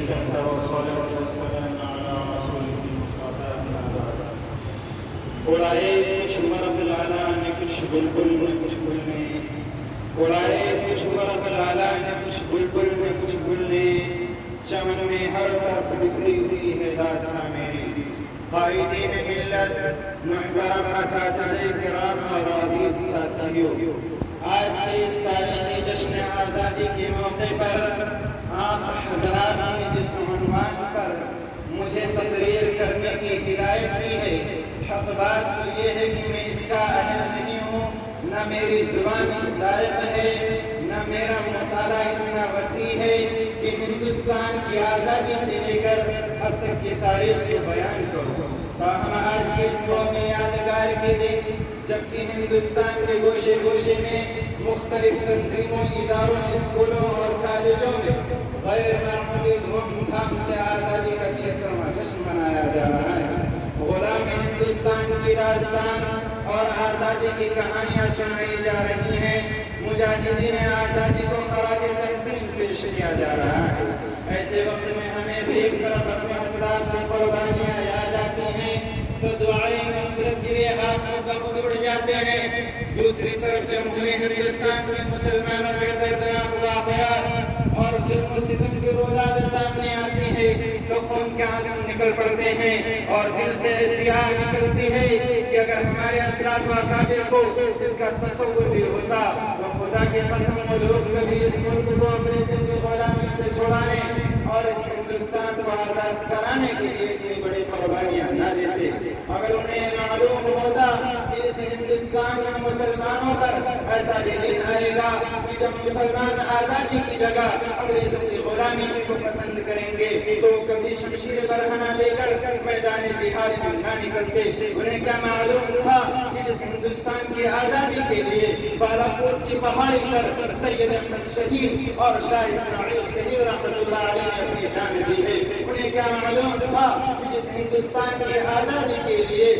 كفى والصلاة والسلام على رسوله المصطفى أما بعد. اڑائے کچھ ورق لالا نے کچھ بلبل نے کچھ گل نے، اڑائے کچھ ورق لالا نے کچھ بلبل نے کچھ گل نے، چمن میں ہر طرف بکھری ہوئی ہے داستاں میری. قائدین ملت، محترم اساتذہ کرام اور عزیز ساتھیوں، آج کے اس تاریخی جشن آزادی کے موقع پر آپ حضرات نے جس عنوان پر مجھے تقریر کرنے کی ہدایت کی ہے، حق بات تو یہ ہے کہ میں اس کا اہل نہیں ہوں، نہ میری زبان اس لائق ہے، نہ میرا مطالعہ اتنا وسیع ہے کہ ہندوستان کی آزادی سے لے کر اب تک کی تاریخ کو بیان کروں. تاہم آج کے اس قومی یادگار کے دن، جبکہ ہندوستان کے گوشے گوشے میں مختلف تنظیموں، اداروں، اسکولوں اور کالجوں میں غیر معمولی دھوم دھام سے آزادی کا 76واں جشن منایا جا رہا ہے. غلام ہندوستان کی داستان اور آزادی کی کہانیاں سنائی جا رہی ہیں. مجاہدین آزادی کو خراج تحسین پیش کیا جا رہا ہے. ایسے وقت میں ہمیں بھی ایک طرف اپنے اسلاف کی قربانیاں یاد آتی ہیں تو دعائیں مغفرت کے لیے ہاتھوں پر خود اڑ جاتے ہیں. دوسری طرف جمہوری ہندوستان کے مسلمانوں کے دردناک واقعات اور ظلم و ستم کی روداد سامنے آتی ہے تو خون کے آنسو نکل پڑتے ہیں اور دل سے ایسی آگ نکلتی ہے کہ اگر ہمارے اسلاف و اکابر کو اس کا تصور بھی ہوتا تو خدا کے قسم وہ لوگ کبھی اس ملک کو انگریزوں کی غلامی سے چھڑانے اور اس ہندوستان کو آزاد کرانے کے لیے اتنی بڑی قربانیاں نہ دیتے. اگر انہیں معلوم ہوتا کہ اس ہندوستان میں مسلمانوں پر ایسا بھی دن آئے گا کہ جب مسلمان آزادی کی جگہ انگریزوں کی غلامی کو پسند کریں گے تو کبھی شمشیر برہنہ لے کر میدان جہاد میں نہ نکلتے. انہیں کیا معلوم تھا کہ جس ہندوستان کی آزادی کے لیے بالاکوٹ کی پہاڑی پر سید احمد شہید اور شاہ اسماعیل شہید رحمۃ اللہ علیہ نے اپنی جان دی ہے. انہیں کیا معلوم تھا کہ جس ہندوستان کی آزادی کے لیے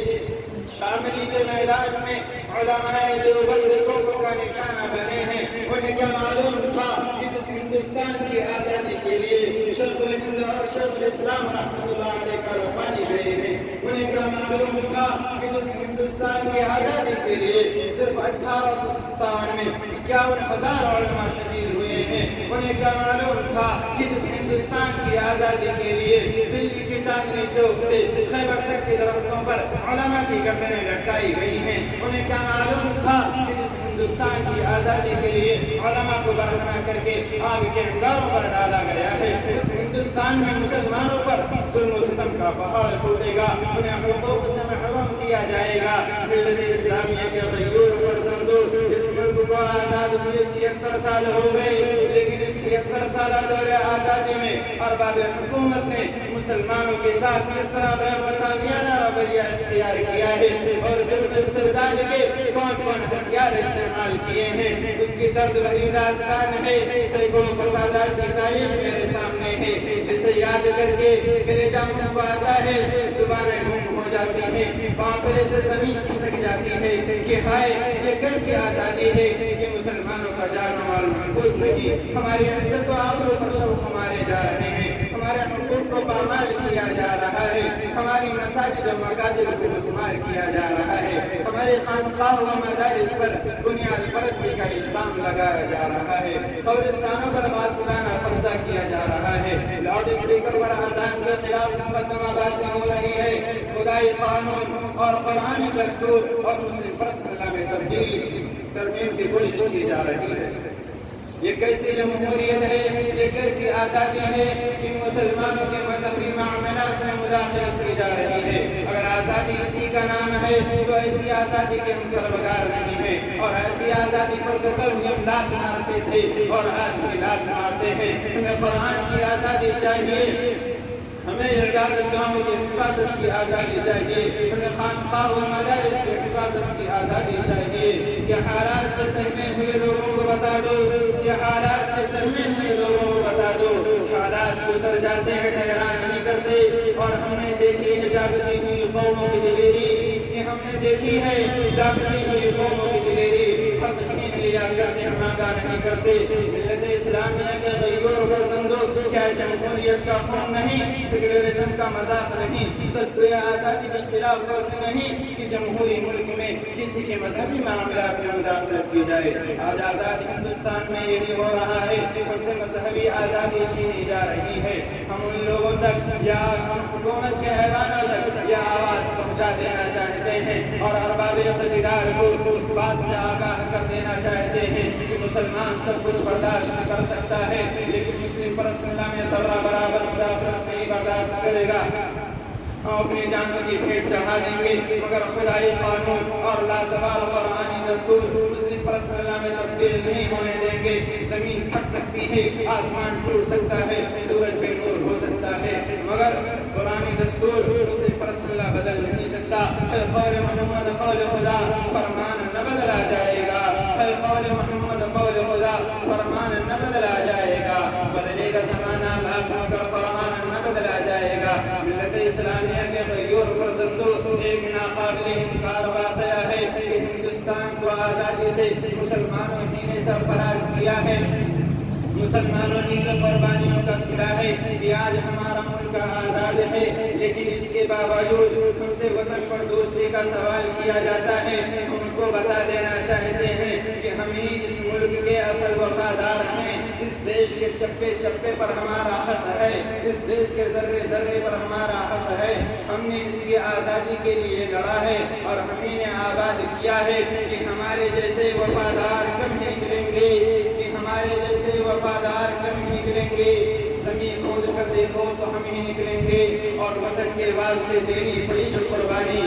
شاملی کے میدان میں علماء دیوبند توپوں کا نشانہ بنے ہیں. انہیں کیا معلوم تھا کہ جس ہندوستان کی آزادی کے لیے شیخ الہند اور شیخ الاسلام رحمۃ اللہ علیہ کا روحانی گئے ہیں. انہیں کیا معلوم تھا کہ جس ہندوستان کی آزادی کے لیے صرف 1857 میں 51,000 علماء شہید ہوئے ہیں. انہیں کیا معلوم تھا کہ جس ہندوستان کی آزادی کے لیے دلی کے چاندنی چوک سے خیبر تک کے درختوں پر علماء کی گردنیں لٹکائی گئی ہیں. انہیں کیا معلوم تھا کہ جس ہندوستان کی آزادی کے لیے علماء کو برہنہ کر کے آگ کے انگاروں پر ڈالا گیا ہے. اس ہندوستان میں مسلمانوں پر ظلم و ستم کا پہاڑ ٹوٹے گا، انہیں حقوق سے محروم کیا جائے گا. ملت اسلامیہ کے غیور فرزندوں، اس ملک کو آزاد ہوئے 76 سال ہو گئے، لیکن اس 76 سالہ دور آزادی میں ارباب حکومت نے مسلمانوں کے ساتھ کس طرح غیر مساویانہ رویہ اختیار کیا ہے اور ظلم استبداد کے کون کون ہتھیار استعمال کیے ہیں، اس کی درد بھری داستان ہے. سینکڑوں فسادات کی تاریخ میرے سامنے ہے جسے یاد کر کے کلیجہ منہ کو آتا ہے، زبانیں گم ہو جاتی ہیں، باطلے سے زمین کھسک جاتی ہے کہ ہائے یہ کیسی آزادی ہے کہ مسلمانوں کا جان و مال محفوظ نہیں، ہماری عزت و آبرو پر شوق مارے جا رہے ہیں، ہمارے حقوق کو پامال کیا جا رہا ہے، ہماری مساجد و مقادر کو مسمار کیا جا رہا ہے، ہمارے خانقاہ و مدارس پر بنیاد پرستی کا الزام لگایا جا رہا ہے، قبرستانوں پر غاصبانہ قبضہ کیا جا رہا ہے، لاؤڈ اسپیکر پر اذان کے خلاف مقدمہ بازی ہو رہی ہے، خدائی قانون اور قرآنی دستور اور مسلم پرسنلہ میں ترمیم کی کوشش کی جا رہی ہے. یہ کیسی جمہوریت ہے، یہ کیسی آزادی ہے کہ مسلمانوں کے مذہبی معاملات میں مداخلت کی جا رہی ہے. اگر آزادی اسی کا نام ہے تو ایسی آزادی کے ہم طلبگار نہیں ہیں، اور ایسی آزادی پر تو کل ہم لات مارتے تھے اور آج بھی لات مارتے ہیں. ہمیں قرآن کی آزادی چاہیے، ہمیں عبادت گاہوں کی حفاظت کی آزادی چاہیے، ہمیں خانقاہ و مدارس کی حفاظت کی آزادی چاہیے. یہ حالات کے سہمے ہوئے لوگوں کو بتا دو، یہ حالات کے سہمے ہوئے لوگوں کو بتا دو. حالات گزر جاتے ہیں، ٹھہران نہیں کرتے، اور ہم نے دیکھی ہے جاگتی ہوئی قوموں کی دلیری، ہم نے دیکھی ہے جاگتی ہوئی قوموں کی دلیری. حق چھین لیا کرتے ہم آگاہ نہیں کرتے۔ ملت اسلامیہ کے غیور فرزندوں، کیا جمہوریت کا خون نہیں، سیکولرزم کا مذاق نہیں، دستور آزادی کے خلاف ورز نہیں کہ جمہوری ملک میں کسی کے مذہبی معاملات میں مداخلت کی جائے۔ آج آزاد ہندوستان میں یہی ہو رہا ہے، ان سے مذہبی آزادی چھینی جا رہی ہے۔ ہم ان لوگوں تک یا ہم حکومت کے ایوانوں تک یہ آواز پہنچا دینا چاہتے ہیں اور ارباب اقتدار کو اس بات سے آگاہ کر دینا چاہتے ہیں کہ مسلمان سب کچھ برداشت کر سکتا ہے لیکن مسلم پر اسلام میں ذرہ برابر مداخلت نہیں برداشت کرے گا۔ ہم اپنی جانوں کی بھیٹ چڑھا دیں گے مگر خدائی قانون اور لازوال قرآنی دستور مسلم پر اسلام میں تبدیل نہیں ہونے دیں گے۔ زمین پھٹ سکتی ہے، آسمان ٹوٹ سکتا ہے، سورج بے نور ہو سکتا ہے مگر قرآنی دستور مسلم پر اسلام بدل نہیں سکتا۔ اے قول محمد قول خدا، فرمان نہ بدلا جائے گا۔ اے قول محمد قول خدا، فرمان نہ بدلا جائے گا۔ بدلے گا زمانہ لاکھ مگر فرمان نہ بدلا جائے گا۔ ملت اسلامیہ کے غیور فرزندوں، ایک ناقابل انکار واقعہ ہے کہ ہندوستان کو آزادی سے مسلمانوں ہی نے سرفراز کیا ہے، مسلمانوں ہی کی قربانیوں کا صلہ ہے کہ آج ہمارا ملک آزاد ہے، لیکن اس کے باوجود ہم سے وطن پر دوستی کا سوال کیا جاتا ہے۔ ہم ان کو بتا دینا چاہتے ہیں کہ ہم ہی اس ملک کے اصل وفادار ہیں، اس دیش کے چپے چپے پر ہمارا حق ہے، اس دیش کے ذرے ذرے پر ہمارا حق ہے۔ ہم نے اس کی آزادی کے لیے لڑا ہے اور ہم ہی نے آباد کیا ہے کہ ہمارے جیسے وفادار کم ہی نکلیں گے، کہ ہمارے جیسے وفادار کم ہی نکلیں گے۔ زمین کھود کر دیکھو تو ہم ہی نکلیں گے اور وطن کے واسطے دینی پڑی جو قربانی